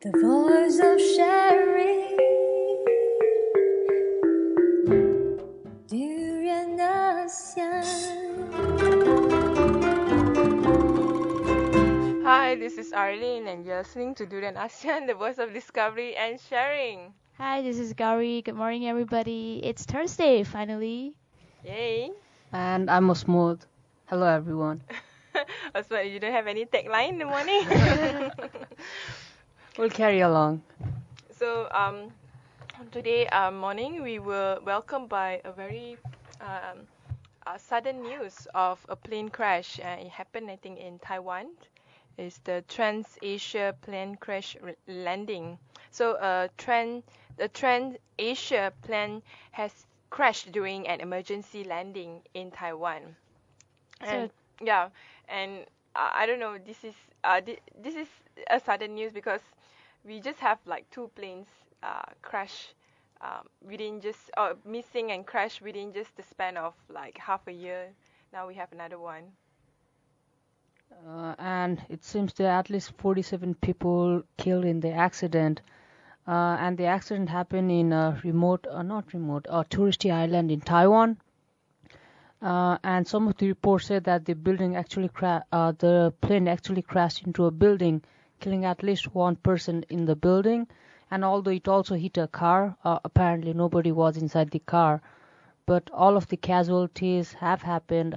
The voice of sharing, Durian ASEAN. Hi, this is Arlene, and you're listening to Durian ASEAN, the voice of discovery and sharing. Hi, this is Gowri. Good morning, everybody. It's Thursday, finally. Yay! And I'm a smooth. Hello, everyone. Also, you don't have any tagline in the morning? We'll carry along. So, today morning we were welcomed by a very sudden news of a plane crash. It happened, I think, in Taiwan. It's the Trans-Asia plane crash landing. So, the Trans-Asia plane has crashed during an emergency landing in Taiwan. And So, yeah, and I don't know. This is a sudden news because we just have like two planes crash within just missing and crash within just the span of like half a year. Now we have another one. And it seems there are at least 47 people killed in the accident. And the accident happened in a a touristy island in Taiwan. And some of the reports said that the plane actually crashed into a building, killing at least one person in the building. And although it also hit a car, apparently nobody was inside the car. But all of the casualties have happened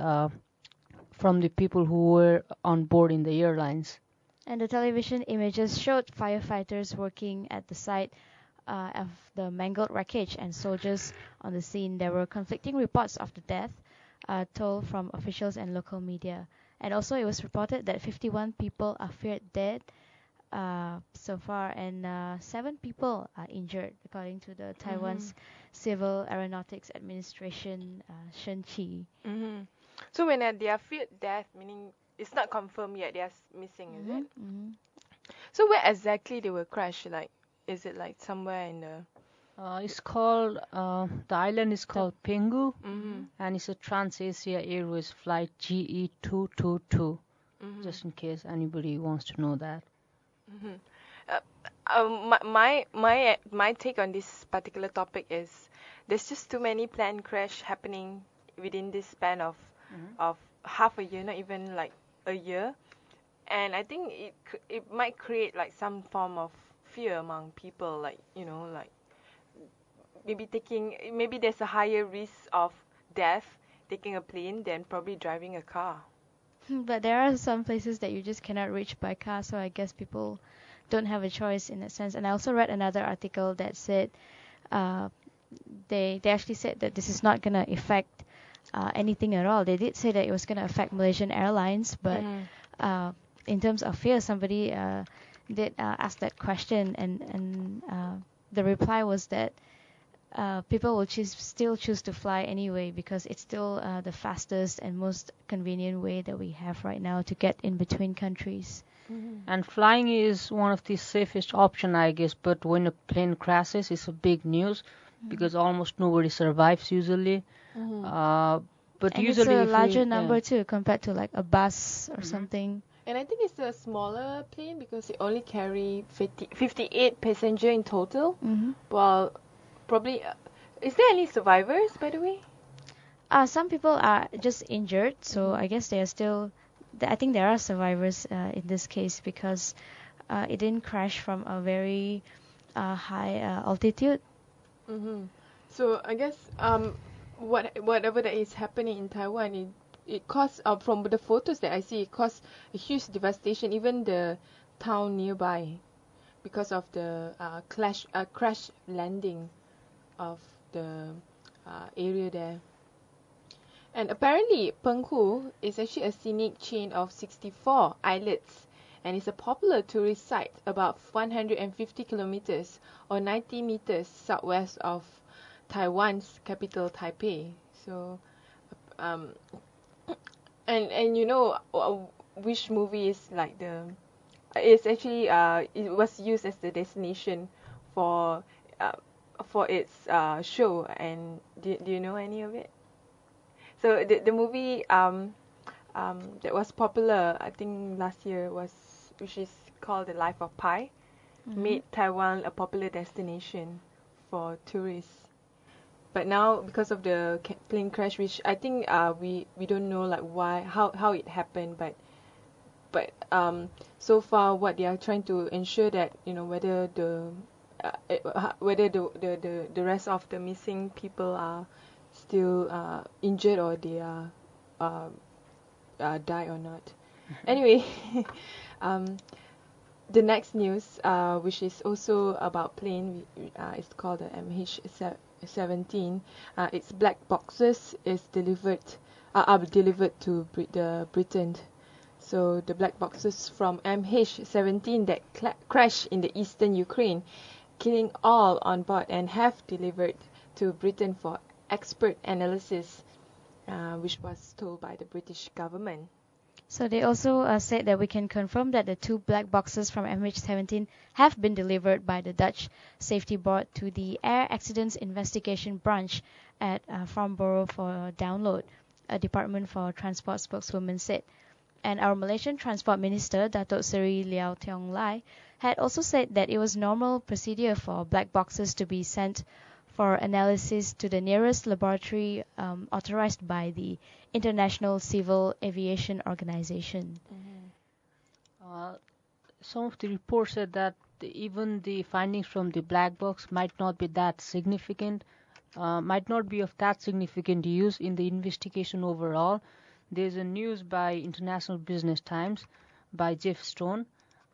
from the people who were on board in the airlines. and the television images showed firefighters working at the site of the mangled wreckage and soldiers on the scene. There were conflicting reports of the death told from officials and local media. And also, it was reported that 51 people are feared dead so far, and 7 people are injured, according to the Mhm. Taiwan's Civil Aeronautics Administration, Shenqi. Mhm. So when they are feared death, meaning it's not confirmed yet, they are missing, is it? Mm-hmm. So where exactly they were crashed? Like, is it like somewhere in the? The island is called Penghu, Mhm. and it's a Trans-Asia Airways flight GE222, Mhm. just in case anybody wants to know that. Mhm. Uh, my take on this particular topic is there's just too many plane crash happening within this span Mhm. of half a year, not even like a year, and I think it might create like some form of fear among people, like like maybe there's a higher risk of death taking a plane than probably driving a car. But there are some places that you just cannot reach by car, so I guess people don't have a choice in that sense. And I also read another article that said uh, they actually said that this is not gonna affect anything at all. They did say that it was gonna affect Malaysian Airlines, but Mm. uh, in terms of fear, somebody did ask that question, and the reply was that people will still choose to fly anyway because it's still the fastest and most convenient way that we have right now to get in between countries. Mhm. And flying is one of the safest option, I guess. But when a plane crashes, it's a big news Mhm. because almost nobody survives usually. Mhm. Uh, but And it's usually, a if we, larger yeah. number too compared to like a bus or Mhm. something. And I think it's a smaller plane because it only carry 58 passenger in total. Mm-hmm. Well, probably. Is there any survivors, by the way? Some people are just injured, so Mhm. I guess they are still. I think there are survivors in this case because it didn't crash from a very high altitude. Mhm. So I guess whatever that is happening in Taiwan, it caused from the photos that I see, it caused a huge devastation, even the town nearby, because of the crash landing of the area there. And apparently, Penghu is actually a scenic chain of 64 islets and is a popular tourist site about 150 kilometers or 90 meters southwest of Taiwan's capital, Taipei. So, um, and which movie is like it's actually it was used as the destination for uh, for its show. And do you know any of it? So the movie that was popular, I think last year, was which is called The Life of Pi. made Taiwan a popular destination for tourists. But now, because of the plane crash, which I think we don't know like why how it happened, but so far what they are trying to ensure that whether the rest of the missing people are still injured or they are die or not. Anyway, um, the next news, which is also about plane, is called the MH17. Its black boxes are delivered to Britain. So the black boxes from MH17 that crashed in the eastern Ukraine, killing all on board, and have delivered to Britain for expert analysis, which was told by the British government. So they also said that we can confirm that the 2 black boxes from MH17 have been delivered by the Dutch Safety Board to the Air Accidents Investigation Branch at Farnborough for download, a Department for Transport spokeswoman said. And our Malaysian Transport Minister, Datuk Seri Liao Tiong Lai, had also said that it was normal procedure for black boxes to be sent for analysis to the nearest laboratory authorized by the International Civil Aviation Organization. Some of the reports said that even the findings from the black box might not be that significant, might not be of that significant use in the investigation overall. There's a news by International Business Times by Jeff Stone.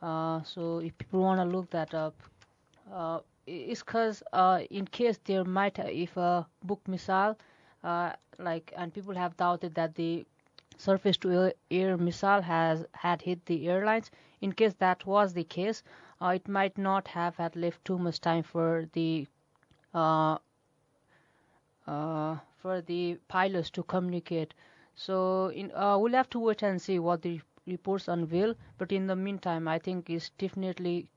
So if people want to look that up, it's because in case there might, if a book missile, and people have doubted that the surface to air missile had hit the airlines. In case that was the case, it might not have had left too much time for the pilots to communicate. So we'll have to wait and see what the reports unveil. But in the meantime, I think it's definitely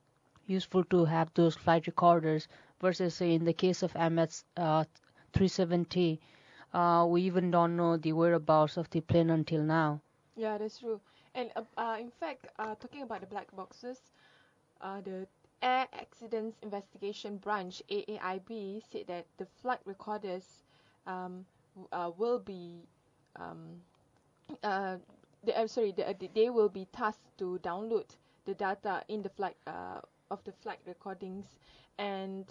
useful to have those flight recorders versus, say, in the case of MS-370, we even don't know the whereabouts of the plane until now. Yeah, that's true. And in fact, talking about the black boxes, the Air Accidents Investigation Branch (AAIB) said that the flight recorders will be they will be tasked to download the data in the flight of the flight recordings and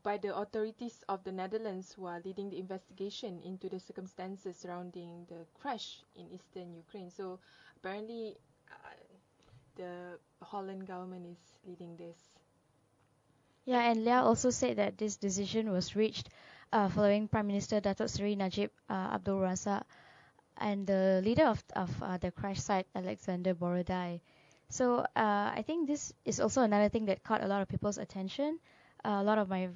by the authorities of the Netherlands, who are leading the investigation into the circumstances surrounding the crash in eastern Ukraine. So apparently the Holland government is leading this. Yeah, and Lia also said that this decision was reached following Prime Minister Datuk Seri Najib Abdul Razak and the leader of the crash site, Alexander Borodai. So I think this is also another thing that caught a lot of people's attention. A lot of my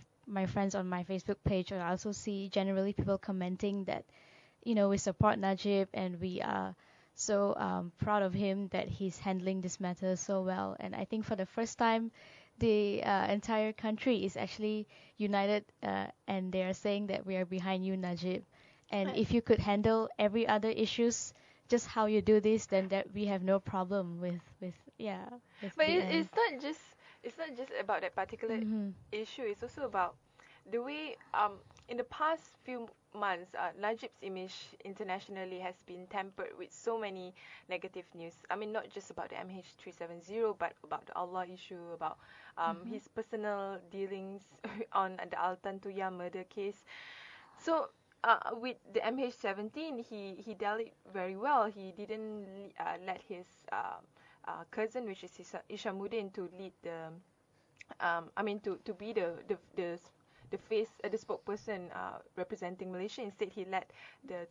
friends on my Facebook page, I also see generally people commenting that, we support Najib and we are so proud of him that he's handling this matter so well. And I think for the first time, the entire country is actually united and they are saying that we are behind you, Najib. And if you could handle every other issues, just how you do this, then that we have no problem with But it's not just about that particular issue. It's also about the way in the past few months Najib's image internationally has been tampered with so many negative news. I mean, not just about the MH370, but about the Allah issue, about his personal dealings on the Al Tantuya murder case. So with the MH17, he dealt it very well. He didn't let his cousin, which is Ishamuddin, to lead the to be the face, the spokesperson representing Malaysia. Instead, he let the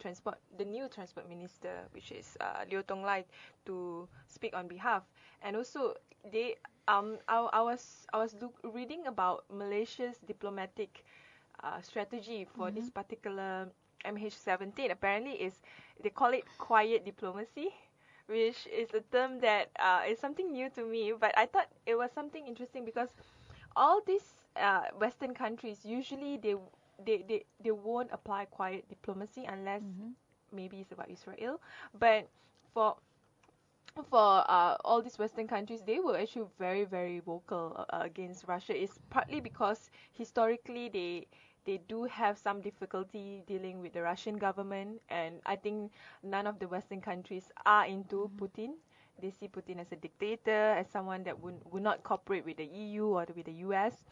new transport minister, which is Liao Tong Lai, to speak on behalf. And also, I was reading about Malaysia's diplomatic strategy for this particular MH17. Apparently, they call it quiet diplomacy, which is a term that is something new to me. But I thought it was something interesting because all these Western countries usually they won't apply quiet diplomacy unless maybe it's about Israel. But for for all these Western countries, they were actually very, very vocal against Russia. It's partly because historically they do have some difficulty dealing with the Russian government, and I think none of the Western countries are into Putin. They see Putin as a dictator, as someone that would not cooperate with the EU or with the US,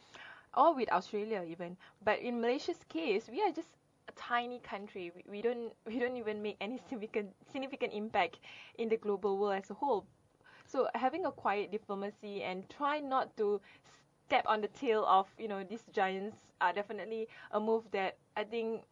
or with Australia even. But in Malaysia's case, we are just a tiny country. We don't even make any significant impact in the global world as a whole. So having a quiet diplomacy and try not to step on the tail of these giants are definitely a move that I think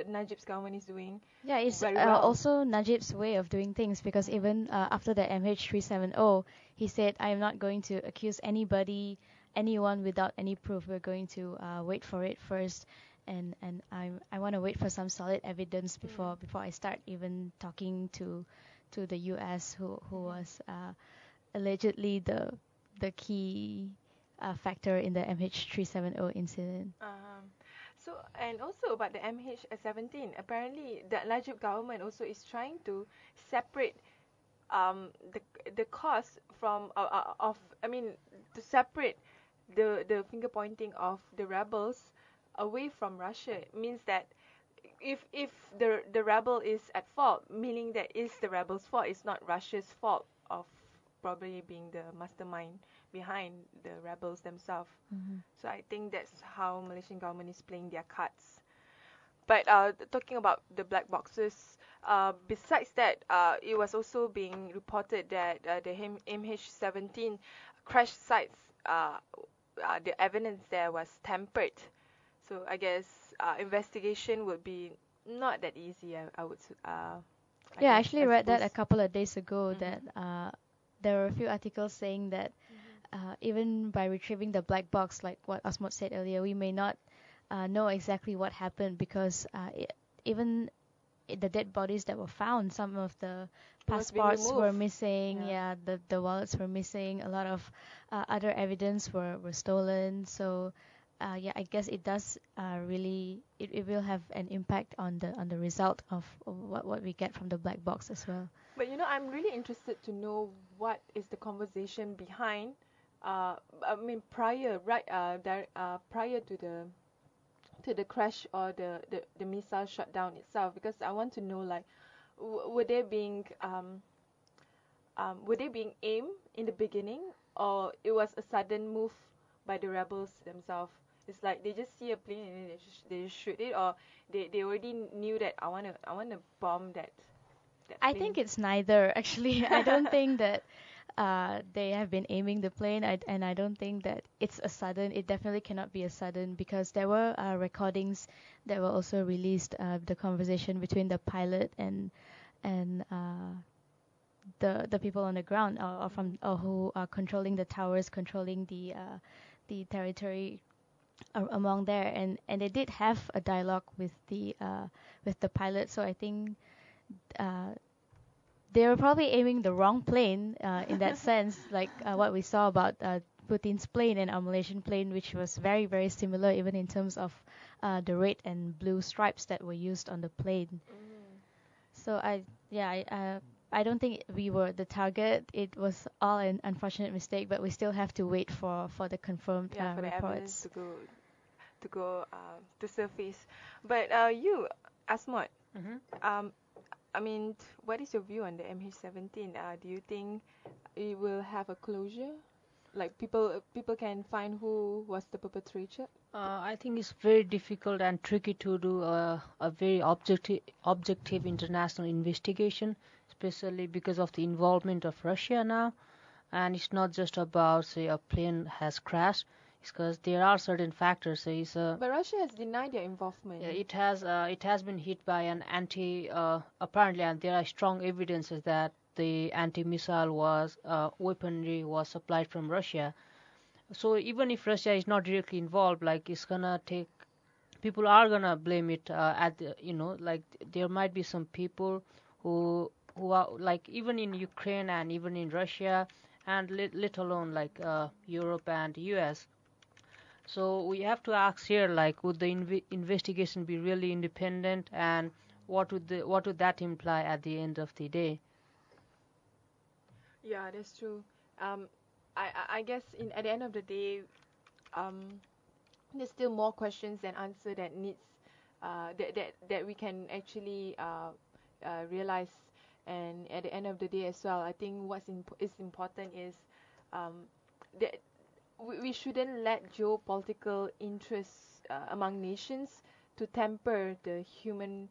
Najib's government is doing Yeah, it's very well. also Najib's way of doing things, because even after the MH370, he said, "I am not going to accuse anyone without any proof. We're going to wait for it first, and I want to wait for some solid evidence before I start even talking to the U.S., who was allegedly the key factor in the MH370 incident." So, and also about the MH17, apparently the Najib government also is trying to separate the cost from of I mean to separate the finger pointing of the rebels away from Russia. It means that if the rebel is at fault, meaning that it's the rebel's fault, it's not Russia's fault of probably being the mastermind behind the rebels themselves. So I think that's how Malaysian government is playing their cards. But talking about the black boxes, besides that, it was also being reported that the MH17 crash sites, the evidence there was tampered. So I guess investigation would be not that easy. I would. Yeah, I actually read that a suppose. couple of days ago, that there were a few articles saying that even by retrieving the black box, like what Asmod said earlier, we may not know exactly what happened, because even the dead bodies that were found, some of the It was being passports were removed. missing. Yeah. Yeah, the wallets were missing. A lot of other evidence were stolen. So yeah, I guess it does really, it will have an impact on the result of what we get from the black box as well. But I'm really interested to know what is the conversation behind. I mean, prior to the crash or the missile shutdown itself, because I want to know, like, were they being aimed in the beginning, or it was a sudden move by the rebels themselves? It's like they just see a plane and then they shoot it, or they already knew that I want to bomb that I plane. think it's neither, actually. I don't think that they have been aiming the plane, and I don't think that it's a sudden. It definitely cannot be a sudden, because there were recordings that were also released. The conversation between the pilot and the people on the ground, or who are controlling the towers, controlling the territory among there, and they did have a dialogue with the pilot. So I think uh, they were probably aiming the wrong plane in that sense, like what we saw about Putin's plane and our Malaysian plane, which was very, very similar, even in terms of the red and blue stripes that were used on the plane. So I don't think we were the target. It was all an unfortunate mistake, but we still have to wait for the confirmed Yeah, for the evidence reports. to go to surface. But you, Asmod, Hmm. um, I mean, what is your view on the MH17? Do you think it will have a closure? Like people can find who was the perpetrator? I think it's very difficult and tricky to do a very objective international investigation, especially because of the involvement of Russia now. And it's not just about, say, a plane has crashed. It's because there are certain factors. Say, But Russia has denied their involvement. it has been hit by an apparently, and there are strong evidences that the anti-missile weaponry was supplied from Russia. So even if Russia is not directly involved, like it's gonna take, people are gonna blame it at the, like there might be some people who are like, even in Ukraine and even in Russia, and let alone like Europe and US. So we have to ask here, like, would the investigation be really independent, and what would that imply at the end of the day? Yeah, that's true. I guess at the end of the day, um, there's still more questions than answer that needs that we can actually realize. And at the end of the day as well, I think is important is that we shouldn't let geopolitical interests among nations to temper the human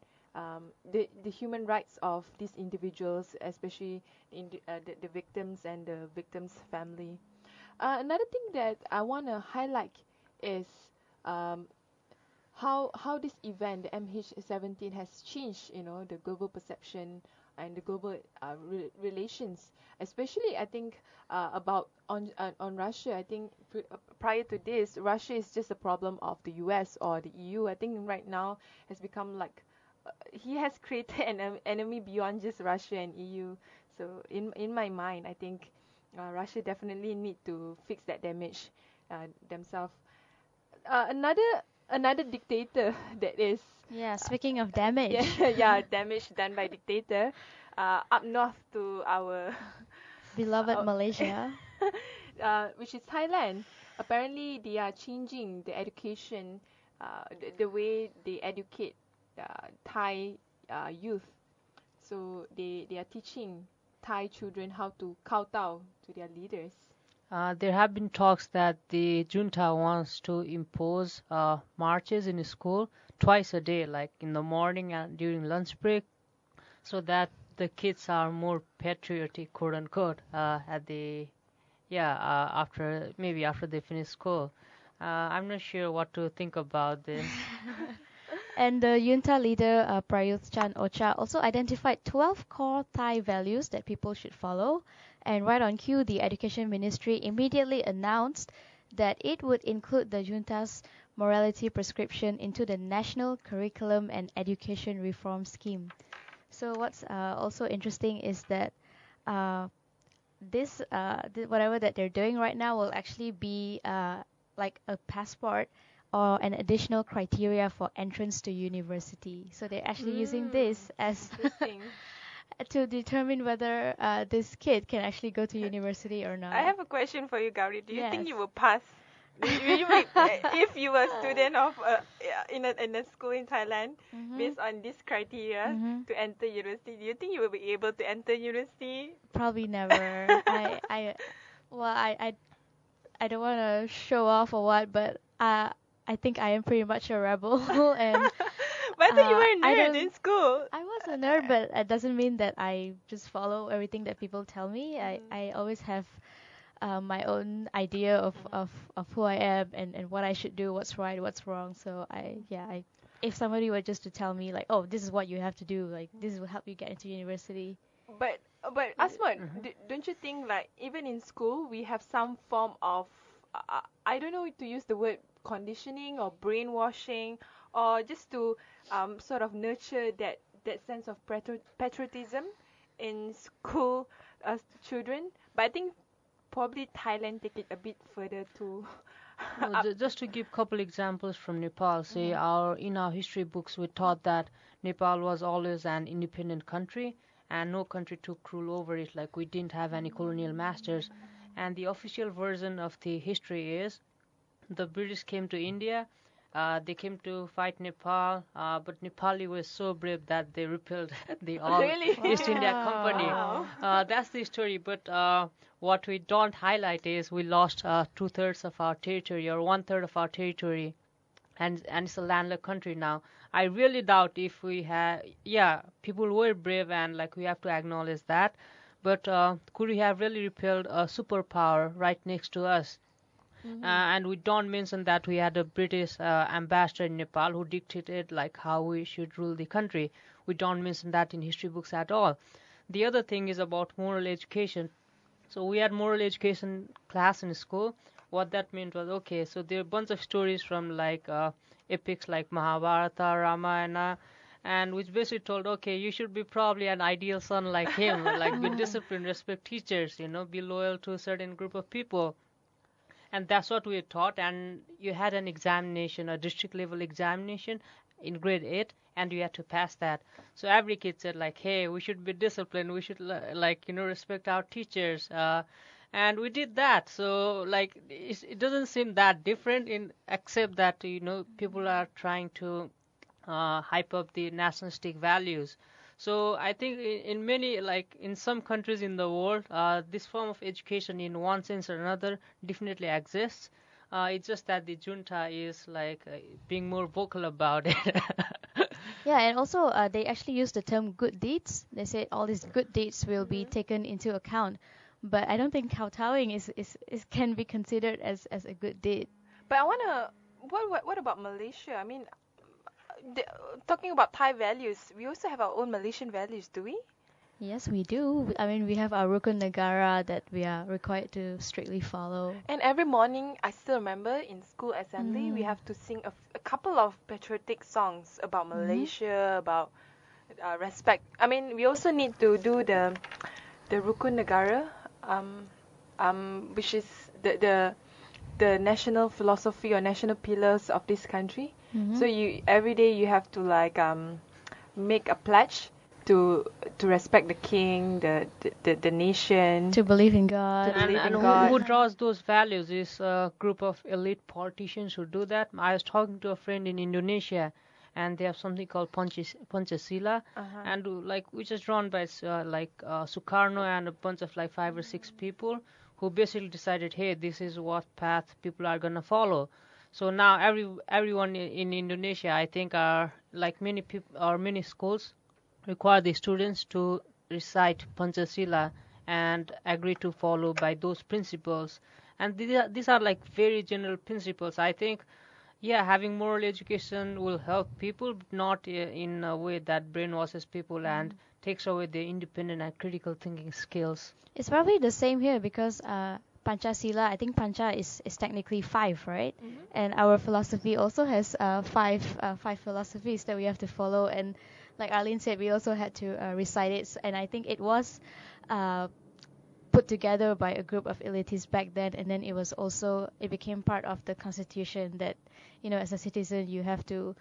rights of these individuals, especially the victims and the victims' family. Another thing that I want to highlight is um, how this event, the MH17, has changed, the global perception and the global relations. Especially, I think about on Russia. I think prior to this, Russia is just a problem of the U.S. or the EU. I think right now has become like he has created an enemy beyond just Russia and EU. So in my mind, I think Russia definitely need to fix that damage themselves. Another dictator that is Yeah, speaking of damage. yeah, damage done by dictator up north to our Beloved Malaysia. which is Thailand. Apparently, they are changing the education, the way they educate Thai youth. So they are teaching Thai children how to kowtow to their leaders. There have been talks that the junta wants to impose marches in school twice a day, like in the morning and during lunch break, so that the kids are more patriotic, quote unquote, at the after they finish school. I'm not sure what to think about this. And the junta leader, Prayuth Chan-o-cha, also identified 12 core Thai values that people should follow. And right on cue, the Education Ministry immediately announced that it would include the junta's morality prescription into the National Curriculum and Education Reform Scheme. So what's also interesting is that uh, whatever that they're doing right now will actually be like a passport or an additional criteria for entrance to university. So they're actually using this as Interesting. to determine whether this kid can actually go to university or not. I have a question for you, Gowri. Do you think Yes. you will pass? If you were a student of in a school in Thailand, based on this criteria to enter university, do you think you will be able to enter university? Probably never. I don't want to show off or what, but I think I am pretty much a rebel, and But you were a I nerd don't- in school. I was a nerd, but it doesn't mean that I just follow everything that people tell me. I always have my own idea of who I am and what I should do, what's right, what's wrong. So if somebody were just to tell me like, oh, this is what you have to do, like this will help you get into university. But Asmat, don't you think like even in school we have some form of I don't know to use the word conditioning or brainwashing or just to sort of nurture that sense of patriotism in school children. But I think probably Thailand take it a bit further to No, just to give couple examples from Nepal, say in our history books we taught that Nepal was always an independent country and no country took rule over it, like we didn't have any colonial masters. And the official version of the history is the British came to India, they came to fight Nepal, but Nepali was so brave that they repelled the all Really? East India Company. Wow. That's the story, but what we don't highlight is we lost 2/3 of our territory or 1/3 of our territory, and it's a landlocked country now. I really doubt if we had, people were brave and like we have to acknowledge that, but could we have really repelled a superpower right next to us? And we don't mention that we had a British ambassador in Nepal who dictated like how we should rule the country. We don't mention that in history books at all. The other thing is about moral education. So we had moral education class in school. What that meant was, okay, so there are a bunch of stories from like epics like Mahabharata, Ramayana, and which basically told, okay, you should be probably an ideal son like him, like be disciplined, respect teachers, be loyal to a certain group of people. And that's what we taught. And you had an examination, a district level examination in grade 8, and you had to pass that. So every kid said like, hey, we should be disciplined, we should like, respect our teachers, and we did that. So like it doesn't seem that different, in except that people are trying to hype up the nationalistic values. So I think in many, like in some countries in the world, this form of education in one sense or another definitely exists. It's just that the junta is like being more vocal about it. Yeah, and also they actually use the term good deeds. They say all these good deeds will be taken into account. But I don't think kowtowing is can be considered as a good deed. But I wanna. What about Malaysia? I mean, the, talking about Thai values, we also have our own Malaysian values, do we? Yes, we do. I mean, we have our Rukun Negara that we are required to strictly follow. And every morning, I still remember in school assembly, we have to sing a couple of patriotic songs about Malaysia, about respect. I mean, we also need to do the Rukun Negara, which is the national philosophy or national pillars of this country. So every day you have to like make a pledge to respect the king, the nation, to believe in God. And who draws those values is a group of elite politicians who do that. I was talking to a friend in Indonesia, and they have something called Pancasila, and which is drawn by Sukarno and a bunch of like 5 or 6 people who basically decided, hey, this is what path people are gonna follow. So now everyone in Indonesia, I think, are like many people or many schools require the students to recite Pancasila and agree to follow by those principles. And these are like very general principles. I think, yeah, having moral education will help people, but not in a way that brainwashes people and takes away their independent and critical thinking skills. It's probably the same here because Pancasila, I think Pancha is technically 5, right? And our philosophy also has 5 philosophies that we have to follow. And like Arlene said, we also had to recite it. And I think it was put together by a group of elitists back then. And then it became part of the constitution that, as a citizen, you have to...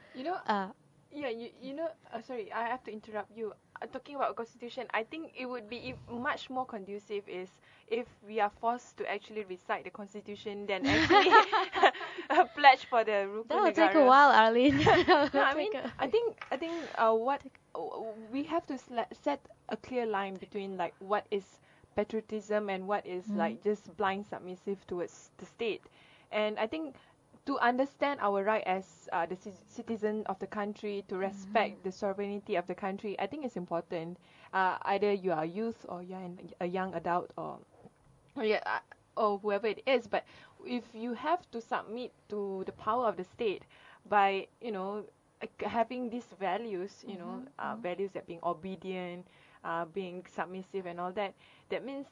sorry, I have to interrupt you. Talking about constitution, I think it would be much more conducive if we are forced to actually recite the constitution than actually pledge for the Rukun That will Negara. take a while, Arlene. I think what we have to set a clear line between like what is patriotism and what is like just blind submissive towards the state. And I think to understand our right as the citizen of the country, to respect the sovereignty of the country, I think it's important. Either you are a youth or you are a young adult or whoever it is. But if you have to submit to the power of the state by having these values, values that being obedient, being submissive and all that, that means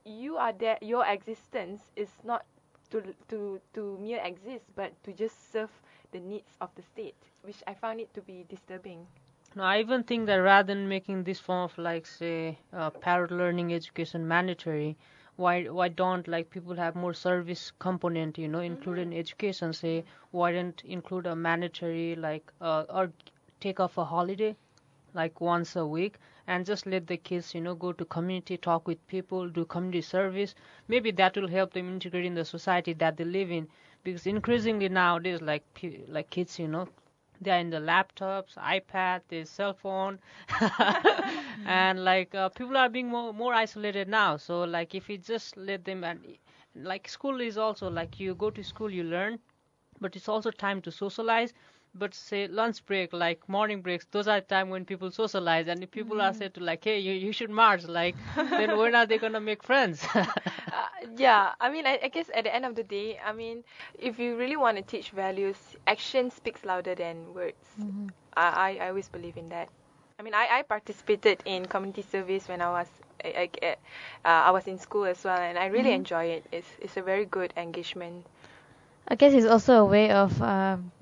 you are there. Your existence is not to mere exist, but to just serve the needs of the state, which I found it to be disturbing. No, I even think that rather than making this form of like say parrot learning education mandatory, why don't like people have more service component included in education? Say why don't include a mandatory like or take off a holiday like once a week and just let the kids go to community, talk with people, do community service. Maybe that will help them integrate in the society that they live in, because increasingly nowadays like kids they are in the laptops, iPad, their cell phone, and like people are being more isolated now. So like if you just let them, and like school is also like you go to school, you learn, but it's also time to socialize. But say lunch break, like morning breaks, those are time when people socialize. And if people are said to like, hey, you should march, like, then when are they gonna make friends? Yeah, I mean, I guess at the end of the day, I mean, if you really want to teach values, action speaks louder than words. I always believe in that. I mean, I participated in community service when I was in school as well, and I really enjoy it. It's a very good engagement. I guess it's also a way of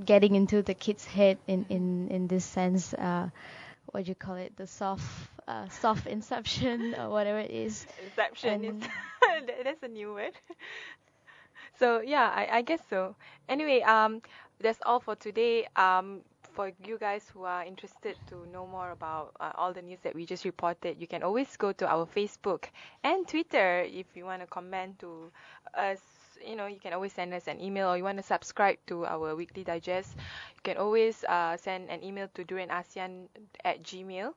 getting into the kid's head in this sense. What do you call it? The soft inception or whatever it is. Inception is that's a new word. So yeah, I guess so. Anyway, that's all for today. for you guys who are interested to know more about all the news that we just reported, you can always go to our Facebook and Twitter if you want to comment to us. You know, you can always send us an email, or you want to subscribe to our weekly digest. You can always send an email to durianasian@gmail.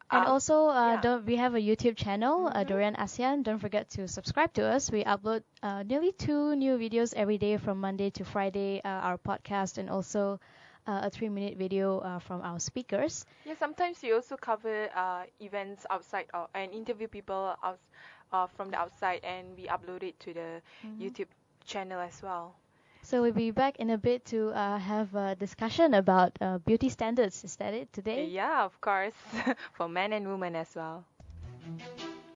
And also, yeah. we have a YouTube channel, Durian ASEAN. Don't forget to subscribe to us. We upload nearly 2 new videos every day from Monday to Friday, our podcast, and also a 3-minute video from our speakers. Yeah, sometimes we also cover events outside and interview people from the outside, and we upload it to the YouTube channel as well. So we'll be back in a bit to have a discussion about beauty standards. Is that it today? Yeah, of course, for men and women as well.